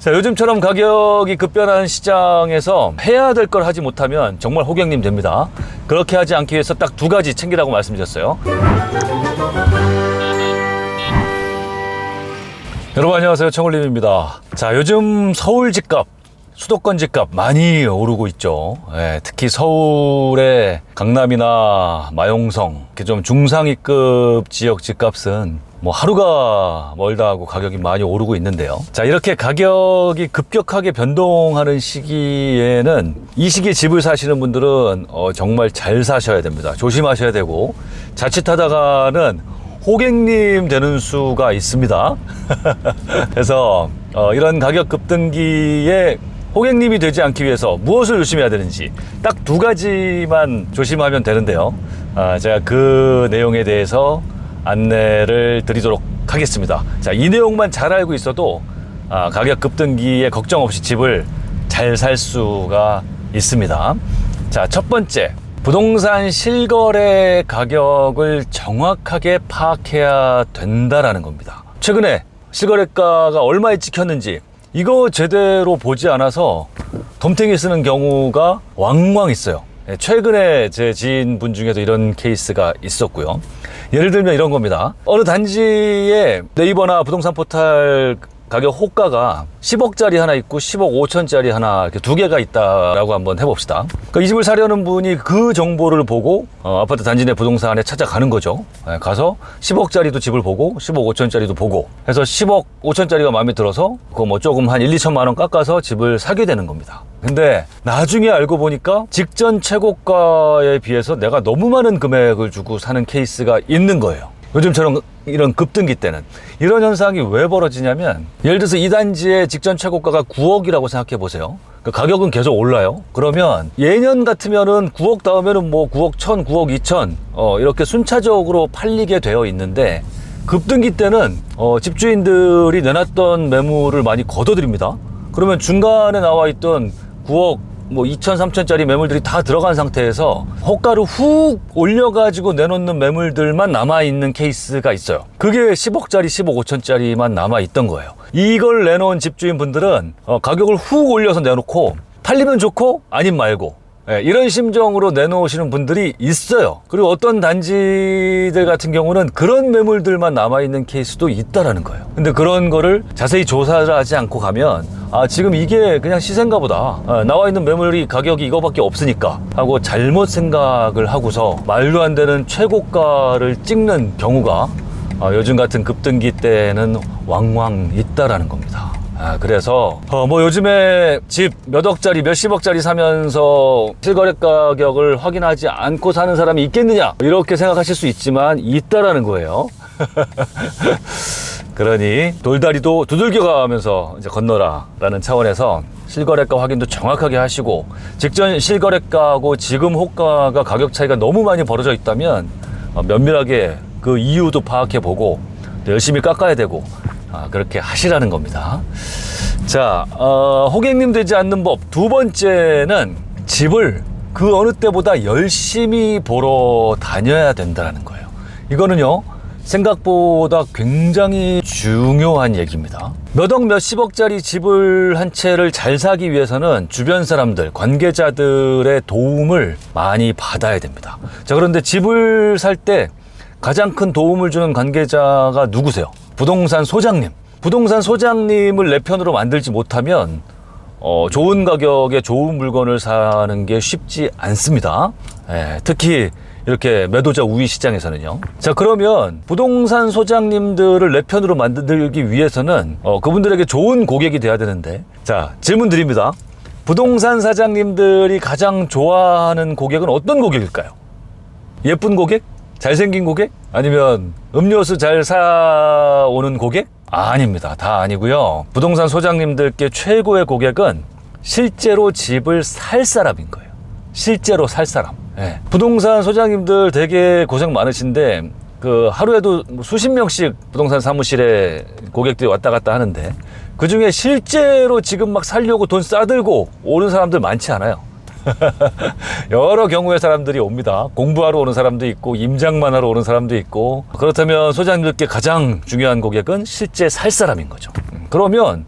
자, 요즘처럼 가격이 급변한 시장에서 해야 될 걸 하지 못하면 정말 호객님 됩니다. 그렇게 하지 않기 위해서 딱 두 가지 챙기라고 말씀드렸어요. 여러분 안녕하세요, 청울림입니다. 자, 요즘 서울 집값, 수도권 집값 많이 오르고 있죠. 특히 서울의 강남이나 마용성, 이렇게 좀 중상위급 지역 집값은 뭐 하루가 멀다 하고 가격이 많이 오르고 있는데요. 자, 이렇게 가격이 급격하게 변동하는 시기에는, 이 시기에 집을 사시는 분들은 정말 잘 사셔야 됩니다. 조심하셔야 되고, 자칫하다가는 호객님 되는 수가 있습니다. 그래서 이런 가격 급등기에 호객님이 되지 않기 위해서 무엇을 조심해야 되는지 딱 두 가지만 조심하면 되는데요. 제가 그 내용에 대해서 안내를 드리도록 하겠습니다. 자, 이 내용만 잘 알고 있어도 가격 급등기에 걱정 없이 집을 잘 살 수가 있습니다. 자, 첫 번째, 부동산 실거래 가격을 정확하게 파악해야 된다라는 겁니다. 최근에 실거래가가 얼마에 찍혔는지 이거 제대로 보지 않아서 덤탱이 쓰는 경우가 왕왕 있어요. 최근에 제 지인분 중에도 이런 케이스가 있었고요. 예를 들면 이런 겁니다. 어느 단지에 네이버나 부동산 포탈 가격 호가가 10억짜리 하나 있고 10억 5천짜리 하나, 이렇게 두 개가 있다라고 한번 해봅시다. 그러니까 이 집을 사려는 분이 그 정보를 보고 아파트 단지 내 부동산에 찾아가는 거죠. 가서 10억짜리도 집을 보고 10억 5천짜리도 보고 해서 10억 5천짜리가 마음에 들어서 그거 뭐 조금 한 1, 2천만 원 깎아서 집을 사게 되는 겁니다. 근데 나중에 알고 보니까 직전 최고가에 비해서 내가 너무 많은 금액을 주고 사는 케이스가 있는 거예요. 요즘처럼 이런 급등기 때는. 이런 현상이 왜 벌어지냐면, 예를 들어서 이 단지의 직전 최고가가 9억이라고 생각해 보세요. 그 가격은 계속 올라요. 그러면 예년 같으면은 9억 다음에는 뭐 9억 1천, 9억 2천 이렇게 순차적으로 팔리게 되어 있는데, 급등기 때는 집주인들이 내놨던 매물을 많이 걷어들입니다. 그러면 중간에 나와 있던 9억 뭐 2천, 3천짜리 매물들이 다 들어간 상태에서 호가를 훅 올려가지고 내놓는 매물들만 남아있는 케이스가 있어요. 그게 10억짜리, 10억 5천짜리만 남아있던 거예요. 이걸 내놓은 집주인분들은 가격을 훅 올려서 내놓고 팔리면 좋고 아님 말고, 이런 심정으로 내놓으시는 분들이 있어요. 그리고 어떤 단지들 같은 경우는 그런 매물들만 남아있는 케이스도 있다라는 거예요. 근데 그런 거를 자세히 조사를 하지 않고 가면, 지금 이게 그냥 시세인가 보다, 나와 있는 매물이 가격이 이거밖에 없으니까 하고 잘못 생각을 하고서 말도 안 되는 최고가를 찍는 경우가 요즘 같은 급등기 때는 왕왕 있다라는 겁니다. 그래서 뭐 요즘에 집 몇 억짜리 몇십억짜리 사면서 실거래 가격을 확인하지 않고 사는 사람이 있겠느냐, 이렇게 생각하실 수 있지만 있다라는 거예요. 그러니 돌다리도 두들겨 가면서 이제 건너라 라는 차원에서 실거래가 확인도 정확하게 하시고, 직전 실거래가하고 지금 호가가 가격 차이가 너무 많이 벌어져 있다면 면밀하게 그 이유도 파악해 보고 열심히 깎아야 되고, 그렇게 하시라는 겁니다. 자, 호객님 되지 않는 법 두 번째는, 집을 그 어느 때보다 열심히 보러 다녀야 된다는 거예요. 이거는요, 생각보다 굉장히 중요한 얘기입니다. 몇 억 몇십억짜리 집을 한 채를 잘 사기 위해서는 주변 사람들, 관계자들의 도움을 많이 받아야 됩니다. 자, 그런데 집을 살 때 가장 큰 도움을 주는 관계자가 누구세요? 부동산 소장님. 부동산 소장님을 내 편으로 만들지 못하면 좋은 가격에 좋은 물건을 사는 게 쉽지 않습니다. 특히 이렇게 매도자 우위 시장에서는요. 자, 그러면 부동산 소장님들을 내 편으로 만들기 위해서는 그분들에게 좋은 고객이 돼야 되는데, 자, 질문 드립니다. 부동산 사장님들이 가장 좋아하는 고객은 어떤 고객일까요? 예쁜 고객? 잘생긴 고객? 아니면 음료수 잘 사오는 고객? 아닙니다. 다 아니고요. 부동산 소장님들께 최고의 고객은 실제로 집을 살 사람인 거예요. 실제로 살 사람. 부동산 소장님들 되게 고생 많으신데, 그 하루에도 수십 명씩 부동산 사무실에 고객들이 왔다 갔다 하는데, 그 중에 실제로 지금 막 살려고 돈 싸들고 오는 사람들 많지 않아요. 여러 경우의 사람들이 옵니다. 공부하러 오는 사람도 있고 임장만 하러 오는 사람도 있고. 그렇다면 소장님들께 가장 중요한 고객은 실제 살 사람인 거죠. 그러면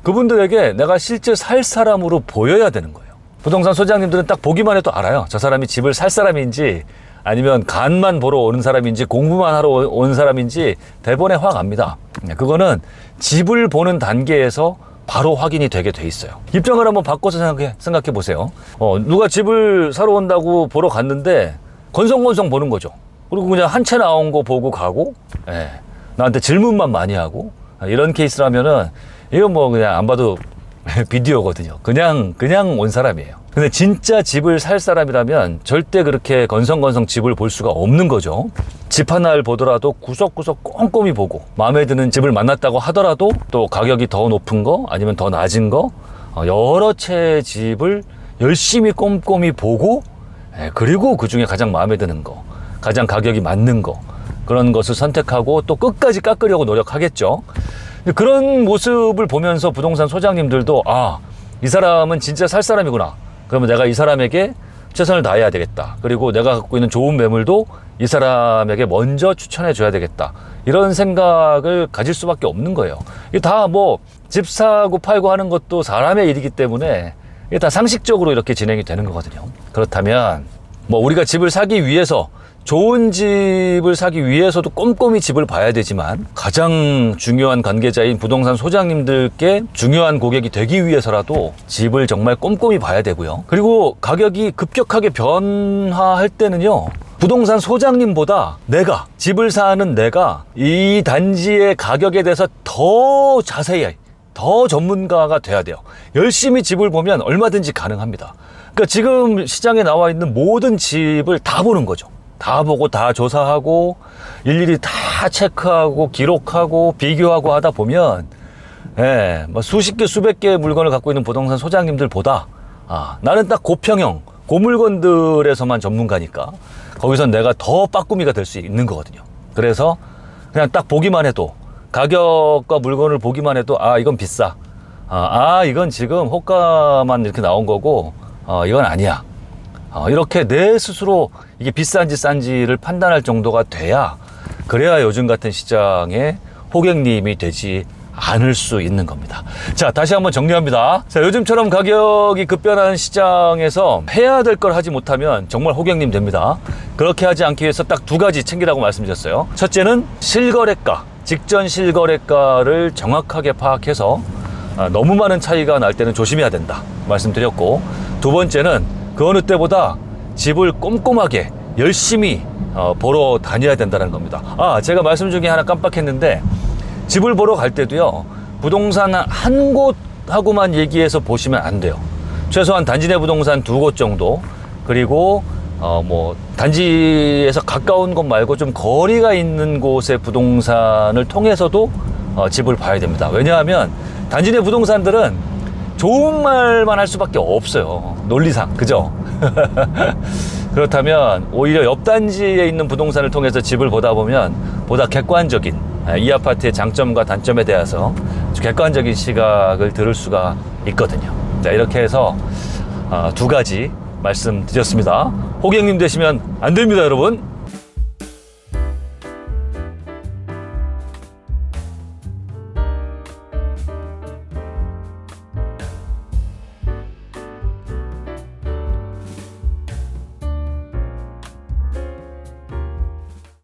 그분들에게 내가 실제 살 사람으로 보여야 되는 거예요. 부동산 소장님들은 딱 보기만 해도 알아요. 저 사람이 집을 살 사람인지 아니면 간만 보러 오는 사람인지 공부만 하러 온 사람인지 대본에 확 압니다. 그거는 집을 보는 단계에서 바로 확인이 되게 돼 있어요. 입장을 한번 바꿔서 생각해 보세요. 누가 집을 사러 온다고 보러 갔는데 건성건성 보는 거죠. 그리고 그냥 한 채 나온 거 보고 가고, 나한테 질문만 많이 하고, 이런 케이스라면은 이건 뭐 그냥 안 봐도 비디오거든요. 그냥 온 사람이에요. 근데 진짜 집을 살 사람이라면 절대 그렇게 건성건성 집을 볼 수가 없는 거죠. 집 하나를 보더라도 구석구석 꼼꼼히 보고, 마음에 드는 집을 만났다고 하더라도 또 가격이 더 높은 거 아니면 더 낮은 거, 여러 채 집을 열심히 꼼꼼히 보고, 그리고 그 중에 가장 마음에 드는 거, 가장 가격이 맞는 거, 그런 것을 선택하고 또 끝까지 깎으려고 노력하겠죠. 그런 모습을 보면서 부동산 소장님들도 이 사람은 진짜 살 사람이구나. 그러면 내가 이 사람에게 최선을 다해야 되겠다. 그리고 내가 갖고 있는 좋은 매물도 이 사람에게 먼저 추천해 줘야 되겠다. 이런 생각을 가질 수밖에 없는 거예요. 이게 다 뭐 집 사고 팔고 하는 것도 사람의 일이기 때문에 이게 다 상식적으로 이렇게 진행이 되는 거거든요. 그렇다면 뭐 우리가 집을 사기 위해서, 좋은 집을 사기 위해서도 꼼꼼히 집을 봐야 되지만, 가장 중요한 관계자인 부동산 소장님들께 중요한 고객이 되기 위해서라도 집을 정말 꼼꼼히 봐야 되고요. 그리고 가격이 급격하게 변화할 때는요, 부동산 소장님보다 집을 사는 내가 이 단지의 가격에 대해서 더 자세히, 더 전문가가 돼야 돼요. 열심히 집을 보면 얼마든지 가능합니다. 그러니까 지금 시장에 나와 있는 모든 집을 다 보는 거죠. 다 보고 다 조사하고 일일이 다 체크하고 기록하고 비교하고 하다 보면 뭐 수십 개 수백 개의 물건을 갖고 있는 부동산 소장님들보다 나는 딱 고평형 고물건들에서만 전문가니까 거기선 내가 더 빠꾸미가 될 수 있는 거거든요. 그래서 그냥 딱 보기만 해도, 가격과 물건을 보기만 해도 이건 비싸, 이건 지금 호가만 이렇게 나온 거고 이건 아니야, 이렇게 내 스스로 이게 비싼지 싼지를 판단할 정도가 돼야, 그래야 요즘 같은 시장에 호객님이 되지 않을 수 있는 겁니다. 자, 다시 한번 정리합니다. 자, 요즘처럼 가격이 급변하는 시장에서 해야 될 걸 하지 못하면 정말 호객님 됩니다. 그렇게 하지 않기 위해서 딱 두 가지 챙기라고 말씀드렸어요. 첫째는 실거래가, 직전 실거래가를 정확하게 파악해서 너무 많은 차이가 날 때는 조심해야 된다 말씀드렸고, 두 번째는 그 어느 때보다 집을 꼼꼼하게 열심히 보러 다녀야 된다는 겁니다. 제가 말씀 중에 하나 깜빡했는데, 집을 보러 갈 때도요, 부동산 한 곳하고만 얘기해서 보시면 안 돼요. 최소한 단지 내 부동산 2곳 정도, 그리고 뭐 단지에서 가까운 곳 말고 좀 거리가 있는 곳의 부동산을 통해서도 집을 봐야 됩니다. 왜냐하면 단지 내 부동산들은 좋은 말만 할 수밖에 없어요, 논리상. 그죠? 그렇다면 오히려 옆 단지에 있는 부동산을 통해서 집을 보다 보면 보다 객관적인, 이 아파트의 장점과 단점에 대해서 객관적인 시각을 들을 수가 있거든요. 자, 이렇게 해서 두 가지 말씀드렸습니다. 호객님 되시면 안 됩니다, 여러분.